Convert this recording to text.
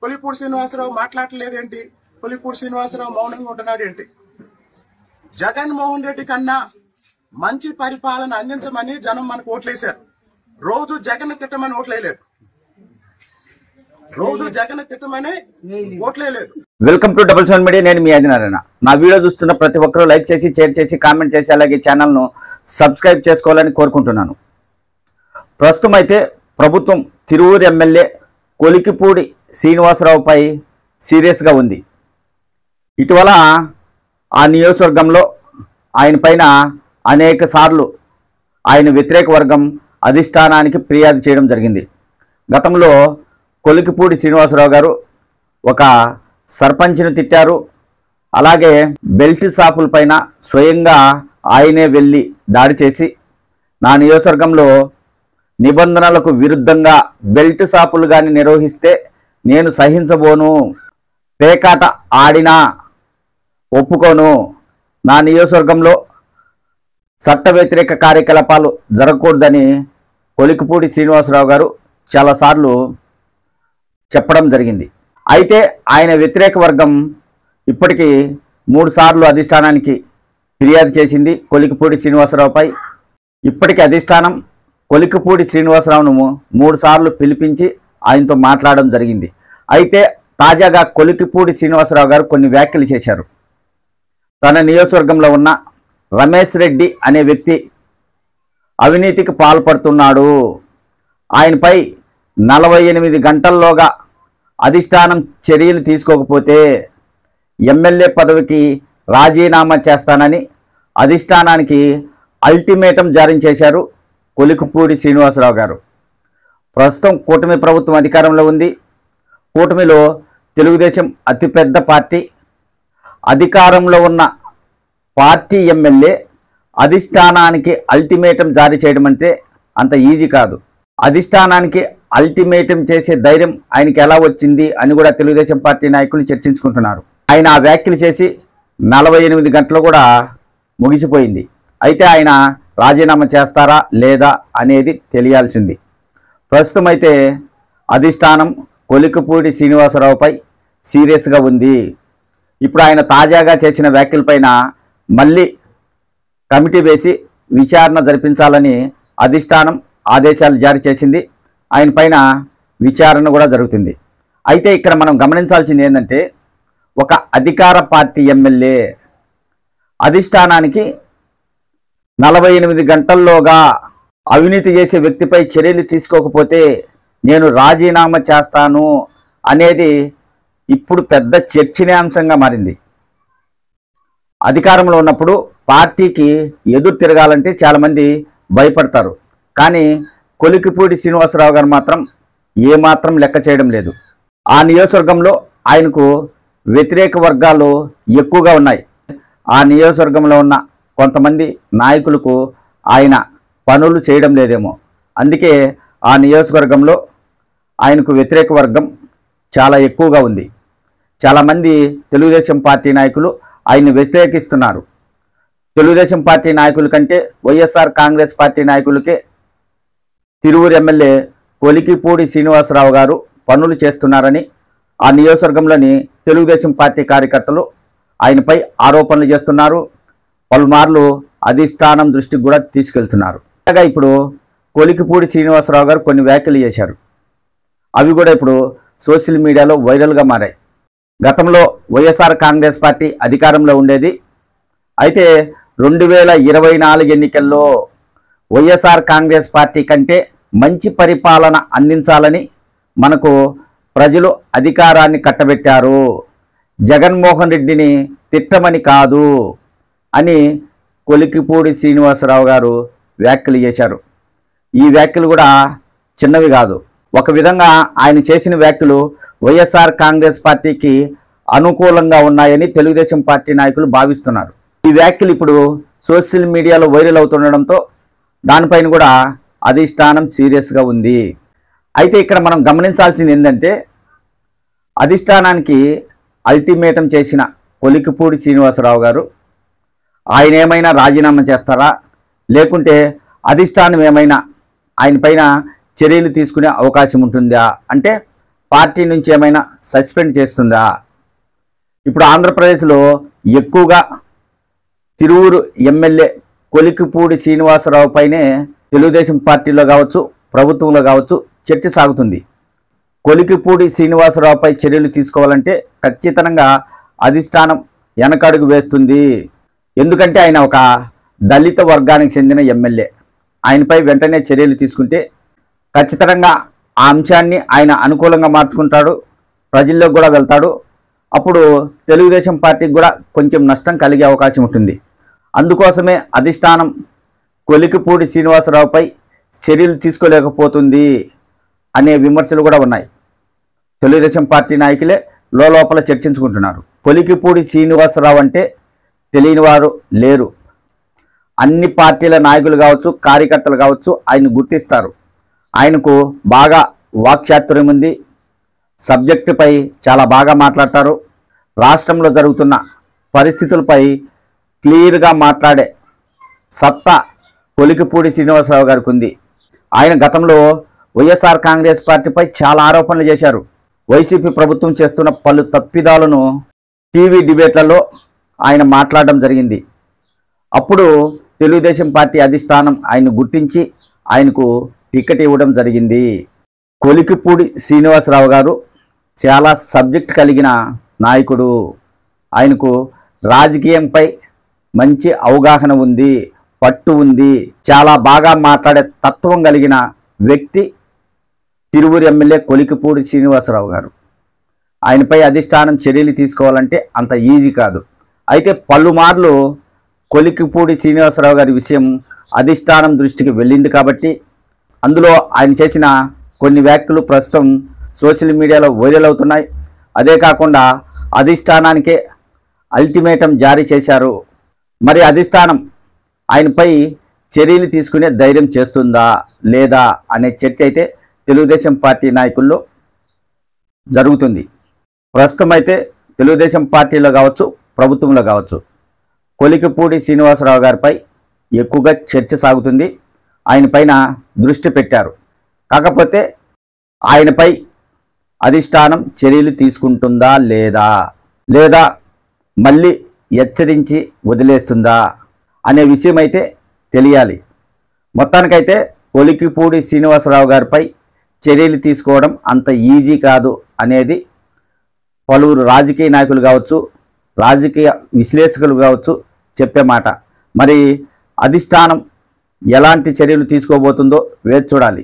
కొలిపూడి శ్రీనివాసరావు మాట్లాడలేదేంటి? కొలిపూడి శ్రీనివాసరావు మౌనంగా ఉంటున్నాడు ఏంటి? జగన్మోహన్ రెడ్డి కన్నా మంచి పరిపాలన అందించమని జనం మనకు ఓట్లేశారు. రోజు జగన్ తిట్టమని ఓట్లేదు. Welcome to 7 media. నేను మీ ఆదినారాయణ. నా వీడియో చూస్తున్న ప్రతి ఒక్కరూ లైక్ చేసి, షేర్ చేసి, కామెంట్ చేసి, అలాగే ఛానల్ను సబ్స్క్రైబ్ చేసుకోవాలని కోరుకుంటున్నాను. ప్రస్తుతం అయితే ప్రభుత్వం తిరువూరు ఎమ్మెల్యే కొలికిపూడి శ్రీనివాసరావుపై సీరియస్గా ఉంది. ఇటీవల ఆ నియోజకవర్గంలో ఆయన పైన అనేక సార్లు ఆయన వ్యతిరేక వర్గం అధిష్టానానికి ఫిర్యాదు చేయడం జరిగింది. గతంలో కొలికిపూడి శ్రీనివాసరావు గారు ఒక సర్పంచ్ను తిట్టారు. అలాగే బెల్ట్ షాపుల పైన స్వయంగా ఆయనే వెళ్ళి దాడి చేసి, నా నియోజకవర్గంలో నిబంధనలకు విరుద్ధంగా బెల్ట్ షాపులు కానీ నిర్వహిస్తే నేను సహించబోను, పేకాట ఆడినా ఒప్పుకోను, నా నియోజకవర్గంలో చట్ట వ్యతిరేక కార్యకలాపాలు జరగకూడదని కొలికిపూడి శ్రీనివాసరావు గారు చాలాసార్లు చెప్పడం జరిగింది. అయితే ఆయన వ్యతిరేక వర్గం ఇప్పటికీ 3 సార్లు అధిష్టానానికి ఫిర్యాదు చేసింది కొలికిపూడి శ్రీనివాసరావుపై. ఇప్పటికీ అధిష్టానం కొలికిపూడి శ్రీనివాసరావును 3 సార్లు పిలిపించి ఆయనతో మాట్లాడడం జరిగింది. అయితే తాజాగా కొలికిపూడి శ్రీనివాసరావు గారు కొన్ని వ్యాఖ్యలు చేశారు. తన నియోజకవర్గంలో ఉన్న రమేష్ రెడ్డి అనే వ్యక్తి అవినీతికి పాల్పడుతున్నాడు, ఆయనపై 48 గంటల్లోగా అధిష్టానం చర్యలు తీసుకోకపోతే ఎమ్మెల్యే పదవికి రాజీనామా చేస్తానని అధిష్టానానికి అల్టిమేటం జారీ చేశారు కొలికిపూడి శ్రీనివాసరావు గారు. ప్రస్తుతం కూటమి ప్రభుత్వం అధికారంలో ఉంది. కూటమిలో తెలుగుదేశం అతిపెద్ద పార్టీ. అధికారంలో ఉన్న పార్టీ ఎమ్మెల్యే అధిష్టానానికి అల్టిమేటం జారీ చేయడం అంటే అంత ఈజీ కాదు. అధిష్టానానికి అల్టిమేటం చేసే ధైర్యం ఆయనకి ఎలా వచ్చింది అని కూడా తెలుగుదేశం పార్టీ నాయకులు చర్చించుకుంటున్నారు. ఆయన ఆ వ్యాఖ్యలు చేసి 48 గంటలు కూడా ముగిసిపోయింది. అయితే ఆయన రాజీనామా చేస్తారా లేదా అనేది తెలియాల్సింది. ప్రస్తుతం అయితే అధిష్టానం కొలికిపూడి శ్రీనివాసరావుపై సీరియస్గా ఉంది. ఇప్పుడు ఆయన తాజాగా చేసిన వ్యాఖ్యలపైన మళ్ళీ కమిటీ వేసి విచారణ జరిపించాలని అధిష్టానం ఆదేశాలు జారీ చేసింది. ఆయన పైన విచారణ కూడా జరుగుతుంది. అయితే ఇక్కడ మనం గమనించాల్సింది ఏంటంటే, ఒక అధికార పార్టీ ఎమ్మెల్యే అధిష్టానానికి 48 గంటల్లోగా అవినీతి చేసే వ్యక్తిపై చర్యలు తీసుకోకపోతే నేను రాజీనామా చేస్తాను అనేది ఇప్పుడు పెద్ద చర్చనీయాంశంగా మారింది. అధికారంలో ఉన్నప్పుడు పార్టీకి ఎదురు తిరగాలంటే చాలామంది భయపడతారు. కానీ కొలికిపూడి శ్రీనివాసరావు గారు మాత్రం ఏమాత్రం లెక్క చేయడం లేదు. ఆ నియోజకవర్గంలో ఆయనకు వ్యతిరేక వర్గాలు ఎక్కువగా ఉన్నాయి. ఆ నియోజకవర్గంలో ఉన్న కొంతమంది నాయకులకు ఆయన పనులు చేయడం లేదేమో, అందుకే ఆ నియోజకవర్గంలో ఆయనకు వ్యతిరేక వర్గం చాలా ఎక్కువగా ఉంది. చాలామంది తెలుగుదేశం పార్టీ నాయకులు ఆయన్ని వ్యతిరేకిస్తున్నారు. తెలుగుదేశం పార్టీ నాయకుల కంటే వైఎస్ఆర్ కాంగ్రెస్ పార్టీ నాయకులకే తిరువూరు ఎమ్మెల్యే కొలికిపూడి శ్రీనివాసరావు గారు పనులు చేస్తున్నారని ఆ నియోజకవర్గంలోని తెలుగుదేశం పార్టీ కార్యకర్తలు ఆయనపై ఆరోపణలు చేస్తున్నారు. పలుమార్లు అధిష్టానం దృష్టికి కూడా తీసుకెళ్తున్నారు. అలాగా ఇప్పుడు కొలికిపూడి శ్రీనివాసరావు గారు కొన్ని వ్యాఖ్యలు చేశారు. అవి కూడా ఇప్పుడు సోషల్ మీడియాలో వైరల్గా మారాయి. గతంలో వైఎస్ఆర్ కాంగ్రెస్ పార్టీ అధికారంలో ఉండేది. అయితే 2024 ఎన్నికల్లో వైఎస్ఆర్ కాంగ్రెస్ పార్టీ కంటే మంచి పరిపాలన అందించాలని మనకు ప్రజలు అధికారాన్ని కట్టబెట్టారు, జగన్మోహన్ రెడ్డిని తిట్టమని కాదు అని కొలికిపూడి శ్రీనివాసరావు గారు వ్యాఖ్యలు చేశారు. ఈ వ్యాఖ్యలు కూడా చిన్నవి కాదు. ఒక విధంగా ఆయన చేసిన వ్యాఖ్యలు వైఎస్ఆర్ కాంగ్రెస్ పార్టీకి అనుకూలంగా ఉన్నాయని తెలుగుదేశం పార్టీ నాయకులు భావిస్తున్నారు. ఈ వ్యాఖ్యలు ఇప్పుడు సోషల్ మీడియాలో వైరల్ అవుతుండడంతో దానిపైన కూడా అధిష్టానం సీరియస్గా ఉంది. అయితే ఇక్కడ మనం గమనించాల్సింది ఏంటంటే, అధిష్టానానికి అల్టిమేటం చేసిన కొలికిపూడి శ్రీనివాసరావు గారు ఆయన ఏమైనా రాజీనామా చేస్తారా, లేకుంటే అధిష్టానం ఏమైనా ఆయన పైన చర్యలు తీసుకునే అవకాశం ఉంటుందా అంటే పార్టీ నుంచి ఏమైనా సస్పెండ్ చేస్తుందా? ఇప్పుడు ఆంధ్రప్రదేశ్లో ఎక్కువగా తిరువూరు ఎమ్మెల్యే కొలికిపూడి శ్రీనివాసరావు పైనే తెలుగుదేశం పార్టీలో కావచ్చు, ప్రభుత్వంలో కావచ్చు చర్చ సాగుతుంది. కొలికిపూడి శ్రీనివాసరావుపై చర్యలు తీసుకోవాలంటే ఖచ్చితంగా అధిష్టానం వెనకడుగు వేస్తుంది. ఎందుకంటే ఆయన ఒక దళిత వర్గానికి చెందిన ఎమ్మెల్యే. ఆయనపై వెంటనే చర్యలు తీసుకుంటే ఖచ్చితంగా ఆ అంశాన్ని ఆయన అనుకూలంగా మార్చుకుంటాడు, ప్రజల్లోకి కూడా వెళ్తాడు. అప్పుడు తెలుగుదేశం పార్టీకి కూడా కొంచెం నష్టం కలిగే అవకాశం ఉంటుంది. అందుకోసమే అధిష్టానం కొలికిపూడి శ్రీనివాసరావుపై చర్యలు తీసుకోలేకపోతుంది అనే విమర్శలు కూడా ఉన్నాయి. తెలుగుదేశం పార్టీ నాయకులే లోపల చర్చించుకుంటున్నారు. కొలికిపూడి శ్రీనివాసరావు అంటే తెలియని వారు లేరు. అన్ని పార్టీల నాయకులు కావచ్చు, కార్యకర్తలు కావచ్చు ఆయన గుర్తిస్తారు. ఆయనకు బాగా వాక్చాతుర్యం ఉంది. సబ్జెక్టుపై చాలా బాగా మాట్లాడతారు. రాష్ట్రంలో జరుగుతున్న పరిస్థితులపై క్లియర్గా మాట్లాడే సత్తా కొలికిపూడి శ్రీనివాసరావు గారికి ఉంది. ఆయన గతంలో వైఎస్ఆర్ కాంగ్రెస్ పార్టీపై చాలా ఆరోపణలు చేశారు. వైసీపీ ప్రభుత్వం చేస్తున్న పలు తప్పిదాలను టీవీ డిబేట్లలో ఆయన మాట్లాడడం జరిగింది. అప్పుడు తెలుగుదేశం పార్టీ అధిష్టానం ఆయన్ను గుర్తించి ఆయనకు టికెట్ ఇవ్వడం జరిగింది. కొలికిపూడి శ్రీనివాసరావు గారు చాలా సబ్జెక్ట్ కలిగిన నాయకుడు. ఆయనకు రాజకీయంపై మంచి అవగాహన ఉంది, పట్టు ఉంది, చాలా బాగా మాట్లాడే తత్వం కలిగిన వ్యక్తి తిరువూరు ఎమ్మెల్యే కొలికిపూడి శ్రీనివాసరావు గారు. ఆయనపై అధిష్టానం చర్యలు తీసుకోవాలంటే అంత ఈజీ కాదు. అయితే పలుమార్లు కొలికిపూడి శ్రీనివాసరావు గారి విషయం అధిష్టానం దృష్టికి వెళ్ళింది కాబట్టి అందులో ఆయన చేసిన కొన్ని వ్యాఖ్యలు ప్రస్తుతం సోషల్ మీడియాలో వైరల్ అవుతున్నాయి. అదే కాకుండా అధిష్టానానికే అల్టిమేటం జారీ చేశారు. మరి అధిష్టానం ఆయనపై చర్యలు తీసుకునే ధైర్యం చేస్తుందా లేదా అనే చర్చ అయితే తెలుగుదేశం పార్టీ నాయకుల్లో జరుగుతుంది. ప్రస్తుతం అయితే తెలుగుదేశం పార్టీలో కావచ్చు, ప్రభుత్వంలో కావచ్చు కొలికిపూడి శ్రీనివాసరావు గారిపై ఎక్కువగా చర్చ సాగుతుంది. ఆయన పైన దృష్టి పెట్టారు. కాకపోతే ఆయనపై అధిష్టానం చర్యలు తీసుకుంటుందా లేదా మళ్ళీ హెచ్చరించి వదిలేస్తుందా అనే విషయం అయితే తెలియాలి. మొత్తానికైతే కొలికిపూడి శ్రీనివాసరావు గారిపై చర్యలు తీసుకోవడం అంత ఈజీ కాదు అనేది పలువురు రాజకీయ నాయకులు కావచ్చు, రాజకీయ విశ్లేషకులు కావచ్చు చెప్పే మాట. మరి అధిష్టానం ఎలాంటి చర్యలు తీసుకోబోతుందో వేచి చూడాలి.